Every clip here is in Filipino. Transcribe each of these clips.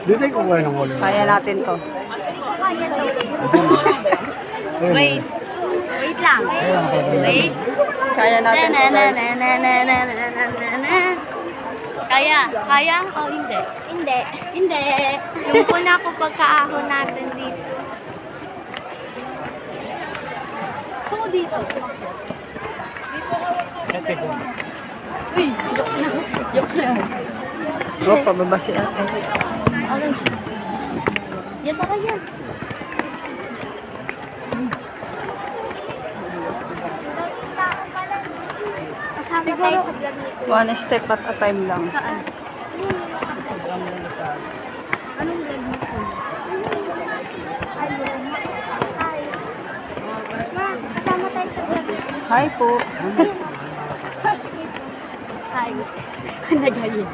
Dito ko kayo ng wala. Kaya natin to. Wait. Wait lang. Wait. Kaya natin to, guys. Kaya? Kaya o hindi? Hindi. Hindi. Yung una ko pagkaahon natin dito. So, dito. Uy, joke na. Joke na. Oh, pababa si ate. Okay. Yan ako yan. Kasama tayo sa vlog nito. One step at a time lang. Saan? Anong vlog nito? Ma, kasama tayo sa vlog nito. Hi po. Ay. Nagayin.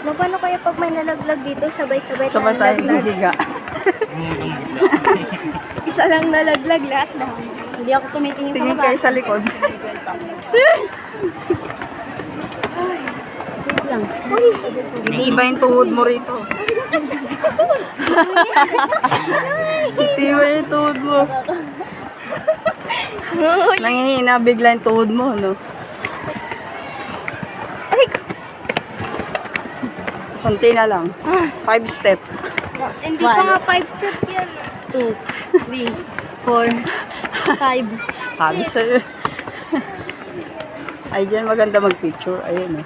No, paano kaya pag may nalaglag dito, sabay-sabay Sabay tayo higa. Isa lang nalaglag, lahat na. Hindi ako tumitingin sa Tingin baba. kayo sa likod. Wait lang. Iba yung tuhod mo rito. Iba yung tuhod mo. Nangihina bigla yung tuhod mo, no? Kunti na lang. 5 step. Hindi pa nga 5 step yan. 2, 3, 4, 5. Sabi sa'yo. Ay, dyan maganda mag-picture. Ayun, eh.